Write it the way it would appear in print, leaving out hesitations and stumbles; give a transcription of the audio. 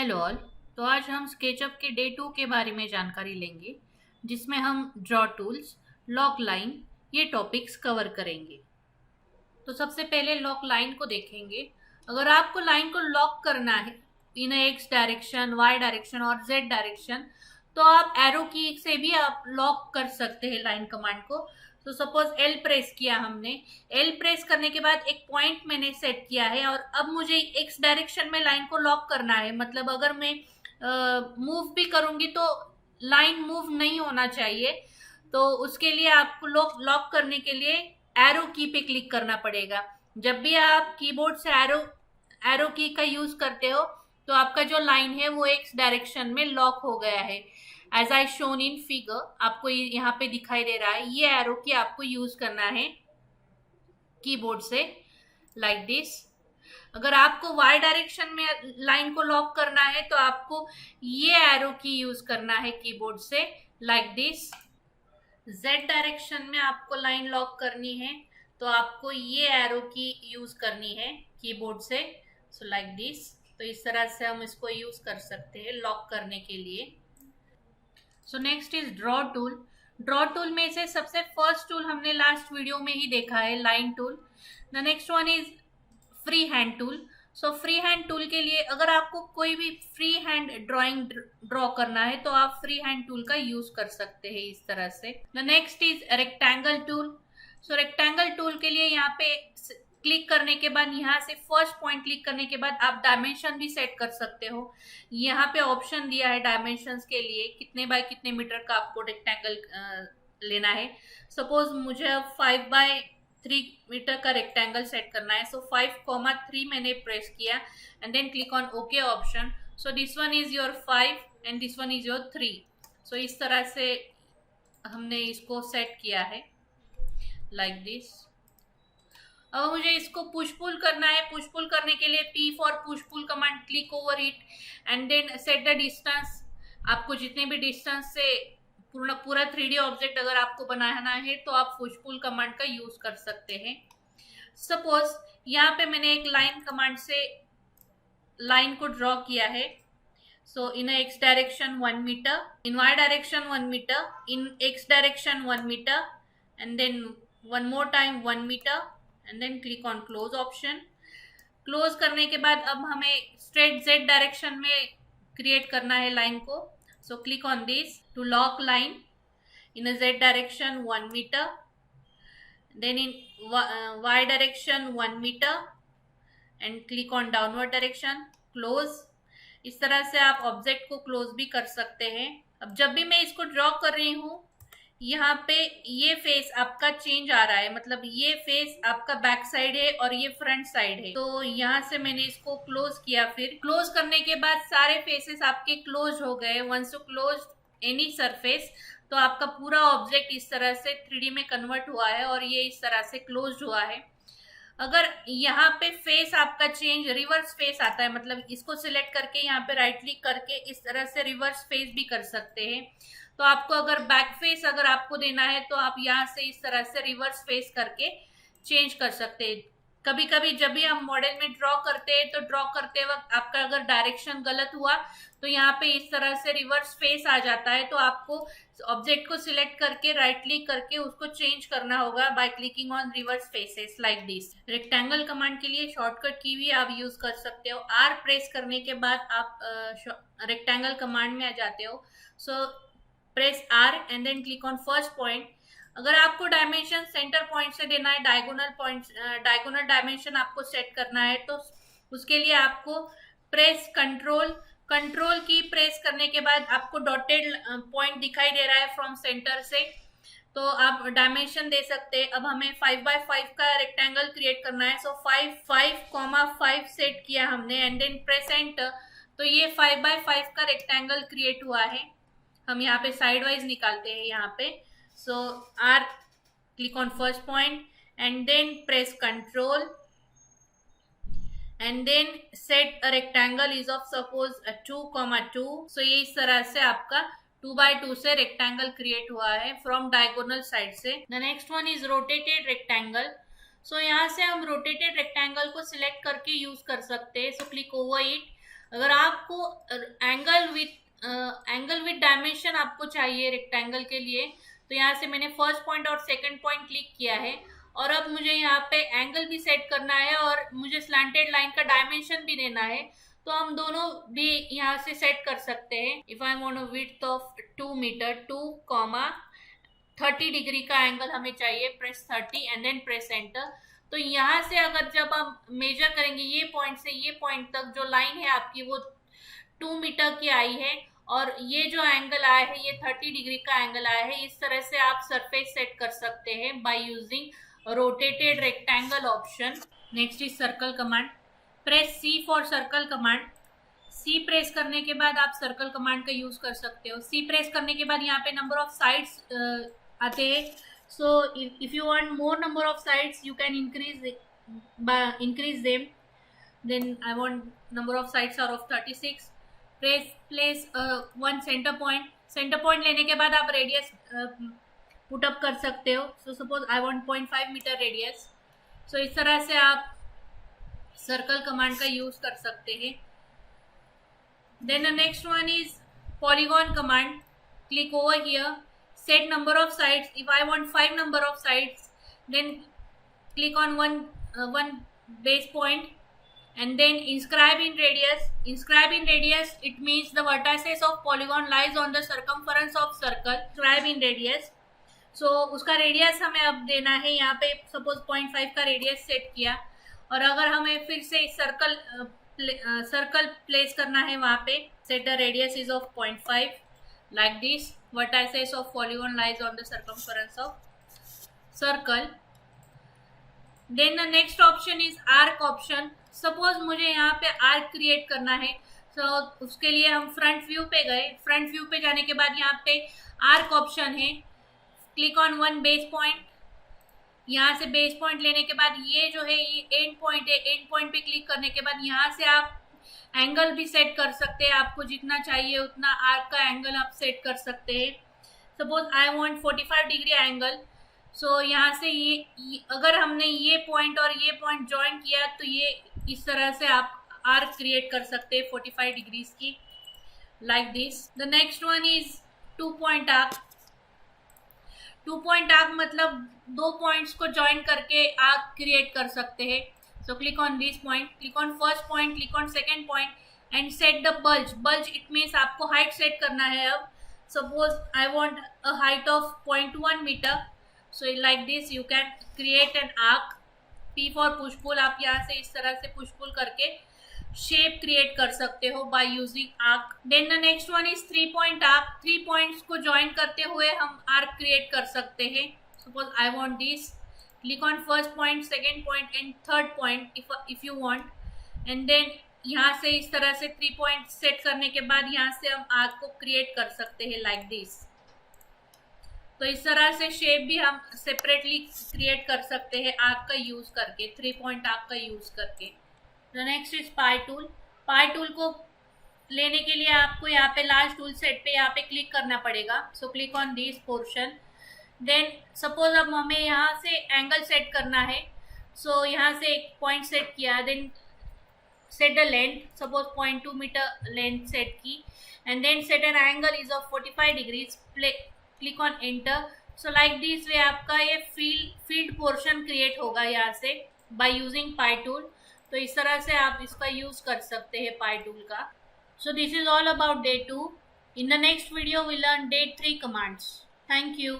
Hello all. तो आज हम स्केचअप के डे 2 के बारे में जानकारी लेंगे, जिसमें हम ड्रॉ टूल्स, लॉक लाइन ये टॉपिक्स कवर करेंगे। तो सबसे पहले लॉक लाइन को देखेंगे। अगर आपको लाइन को लॉक करना है इन एक्स डायरेक्शन, वाई डायरेक्शन और जेड डायरेक्शन, तो आप एरो की से भी आप लॉक कर सकते हैं लाइन कमांड को। तो सपोज एल प्रेस किया हमने, एल प्रेस करने के बाद एक पॉइंट मैंने सेट किया है और अब मुझे एक्स डायरेक्शन में लाइन को लॉक करना है। मतलब अगर मैं मूव भी करूंगी तो लाइन मूव नहीं होना चाहिए। तो उसके लिए आपको लॉक करने के लिए एरो की पे क्लिक करना पड़ेगा। जब भी आप कीबोर्ड से एरो की का यूज करते हो तो आपका जो लाइन है वो एक्स डायरेक्शन में लॉक हो गया है। As I shown in figure, आपको यहाँ पे दिखाई दे रहा है। ये एरो की आपको यूज करना है कीबोर्ड से, लाइक दिस। अगर आपको वाई डायरेक्शन में लाइन को लॉक करना है तो आपको ये एरो की यूज करना है कीबोर्ड से, लाइक दिस। जेड डायरेक्शन में आपको लाइन लॉक करनी है तो आपको ये एरो की यूज करनी है कीबोर्ड से, सो लाइक दिस। तो इस तरह से हम इसको यूज कर सकते हैं लॉक करने के लिए। So next is draw tool. Draw tool में से सबसे फर्स्ट टूल हमने लास्ट वीडियो में ही देखा है, line tool. The next one is free hand tool. So free hand tool के लिए अगर आपको कोई भी फ्री हैंड ड्राइंग ड्रॉ करना है तो आप फ्री हैंड टूल का यूज कर सकते हैं इस तरह से। The next is rectangle tool. So rectangle tool के लिए यहाँ पे क्लिक करने के बाद, यहाँ से फर्स्ट पॉइंट क्लिक करने के बाद आप डायमेंशन भी सेट कर सकते हो। यहाँ पे ऑप्शन दिया है डायमेंशंस के लिए, कितने बाय कितने मीटर का आपको रेक्टेंगल लेना है। सपोज मुझे अब 5/3 मीटर का रेक्टेंगल सेट करना है। सो 5,3 मैंने प्रेस किया and then click on okay option. So this one is your 5 and this one is your 3। So इस तरह से हमने इसको सेट किया है, लाइक दिस। अब मुझे इसको पुश पुल करना है। पुश पुल करने के लिए P for push pull command, click over it and then set the distance. आपको जितने भी डिस्टेंस से पूरा 3D ऑब्जेक्ट अगर आपको बनाना है तो आप पुश पुल कमांड का यूज कर सकते हैं। सपोज यहाँ पे मैंने एक लाइन कमांड से लाइन को ड्रॉ किया है। So in X direction 1 metre, in Y direction 1 metre, in X direction 1 metre and then one more time 1 metre and then click on close option. Close करने के बाद अब हमें स्ट्रेट जेड डायरेक्शन में create करना है लाइन को। सो click on this to lock line in a Z direction 1 metre, then in Y direction 1 metre and click on downward direction, close. इस तरह से आप ऑब्जेक्ट को क्लोज भी कर सकते हैं। अब जब भी मैं इसको ड्रॉ कर रही हूँ, यहाँ पे ये फेस आपका चेंज आ रहा है, मतलब ये फेस आपका बैक साइड है और ये फ्रंट साइड है। तो यहाँ से मैंने इसको क्लोज किया। फिर क्लोज करने के बाद सारे फेसेस आपके क्लोज हो गए। Once you close any surface तो आपका पूरा ऑब्जेक्ट इस तरह से 3D में कन्वर्ट हुआ है और ये इस तरह से क्लोज हुआ है। अगर यहाँ पे फेस आपका चेंज, रिवर्स फेस आता है, मतलब इसको सिलेक्ट करके यहाँ पे राइट क्लिक करके इस तरह से रिवर्स फेस भी कर सकते हैं। तो आपको अगर बैक फेस अगर आपको देना है तो आप यहाँ से इस तरह से रिवर्स फेस करके चेंज कर सकते हैं। कभी कभी जब भी हम मॉडल में ड्रॉ करते हैं तो ड्रॉ करते वक्त आपका अगर डायरेक्शन गलत हुआ तो यहाँ पे इस तरह से रिवर्स फेस आ जाता है। तो आपको ऑब्जेक्ट को सिलेक्ट करके राइट क्लिक करके उसको चेंज करना होगा by clicking on reverse faces, like this. Rectangle command के लिए शॉर्टकट की भी आप यूज कर सकते हो। आर प्रेस करने के बाद आप रेक्टेंगल कमांड में आ जाते हो। So press R and then click on first point. अगर आपको डायमेंशन सेंटर पॉइंट से देना है, डायगोनल डायमेंशन आपको सेट करना है, तो उसके लिए आपको प्रेस कंट्रोल की प्रेस करने के बाद आपको डॉटेड पॉइंट दिखाई दे रहा है फ्रॉम सेंटर से, तो आप डायमेंशन दे सकते हैं। अब हमें 5x5 का रेक्टेंगल क्रिएट करना है। सो 5 सेट किया हमने एंड देन प्रेस एंटर। तो ये 5x5 का रेक्टेंगल क्रिएट हुआ है। हम यहाँ पे साइड वाइज निकालते हैं यहाँ पे। So R, click on first point and then press control and then set a rectangle is of suppose 2,2। So ये इस तरह से आपका 2x2 से रेक्टेंगल क्रिएट हुआ है फ्रॉम डायगोनल साइड से। The next one is rotated rectangle. So यहाँ से हम रोटेटेड रेक्टेंगल को सिलेक्ट करके यूज कर सकते हैं। So click over it. अगर आपको एंगल विथ डायमेंशन आपको चाहिए रेक्टेंगल के लिए, तो यहाँ से मैंने फर्स्ट पॉइंट और सेकंड पॉइंट क्लिक किया है, और अब मुझे यहाँ पे एंगल भी सेट करना है और मुझे स्लैंटेड लाइन का डायमेंशन भी देना है, तो हम दोनों भी यहाँ से सेट कर सकते हैं। If I want a width of 2 metre 2, 30 degree का एंगल हमें चाहिए, press 30 and then press enter. तो यहाँ से अगर जब हम मेजर करेंगे ये पॉइंट से ये पॉइंट तक जो लाइन है आपकी वो 2 मीटर की आई है, और ये जो एंगल आया है ये 30 डिग्री का एंगल आया है। इस तरह से आप सरफेस सेट कर सकते हैं by using rotated rectangle option. Next is circle command. Press C for circle command. C press करने के बाद आप सर्कल कमांड का यूज कर सकते हो। सी प्रेस करने के बाद यहाँ पे नंबर ऑफ साइड्स आते हैं, so if you want more number of sides you can increase them. Then I want number of sides are of 36. Place one center point लेने के बाद आप रेडियस पुट अप कर सकते हो। so suppose I want 0.5 metre radius, so इस तरह से आप सर्कल कमांड का यूज कर सकते हैं। then the next one is polygon command. Click over here, set number of sides. If I want 5 number of sides, then click on one base point and then inscribe in radius. Inscribe in radius, it means the vertices of polygon lies on the circumference of circle. Inscribe in radius, so उसका radius हमें अब देना है। यहाँ पे suppose 0.5 का radius set किया, और अगर हमें फिर से सर्कल प्लेस करना है वहाँ पे, set the radius is of 0.5 like this. Vertices of polygon lies on the circumference of circle. Then the next option is arc option. Suppose मुझे यहाँ पे arc create करना है, so उसके लिए हम फ्रंट व्यू पे गए। फ्रंट व्यू पे जाने के बाद यहाँ पे arc option है। Click on one base point. यहाँ से बेस पॉइंट लेने के बाद ये जो है ये एंड पॉइंट है। एंड पॉइंट पे क्लिक करने के बाद यहाँ से आप एंगल भी सेट कर सकते हैं, आपको जितना चाहिए उतना आर्क का एंगल आप सेट कर सकते हैं। Suppose I want 45 degree angle, so यहाँ से ये अगर हमने ये पॉइंट और ये पॉइंट ज्वाइन किया तो ये इस तरह से आप आर्क क्रिएट कर सकते हैं 45 डिग्रीज की, like this. The next one is 2 point arc. 2 point arc मतलब 2 पॉइंट्स को ज्वाइन करके आर्क क्रिएट कर सकते हैं। So click on this point, click on first point, click on second point and set the bulge. Bulge it means आपको height set करना है। अब suppose I want a height of 0.1 meter, so like this you can create an arc. P for push pull, आप यहाँ से इस तरह से push pull करके shape create कर सकते हो by using arc. Then the next one is 3 point arc. 3 points को join करते हुए हम arc create कर सकते हैं। Suppose I want this. Click on first point, second point and third point if you want, and then यहाँ से इस तरह से 3 पॉइंट सेट करने के बाद यहाँ से हम आर्क को क्रिएट कर सकते हैं लाइक दिस। तो इस तरह से शेप भी हम सेपरेटली क्रिएट कर सकते हैं आर्क का यूज करके, 3 पॉइंट आर्क का यूज करके। The next is pi tool. Pi tool को लेने के लिए आपको यहाँ पे लास्ट टूल सेट पे यहाँ पे क्लिक करना पड़ेगा। So click on this portion. Then suppose अब हमें यहाँ से एंगल सेट करना है, सो यहाँ से एक पॉइंट सेट किया, then set the length, suppose 0.2 metre length set की, and then set an angle is of 45 degrees. Click on enter. So like this way आपका ये फील्ड पोर्शन क्रिएट होगा यहाँ से बाय यूजिंग पाई टूल। तो इस तरह से आप इसका यूज कर सकते हैं पाई टूल का। So this is all about day 2। In the next video we learn day 3 commands. Thank you.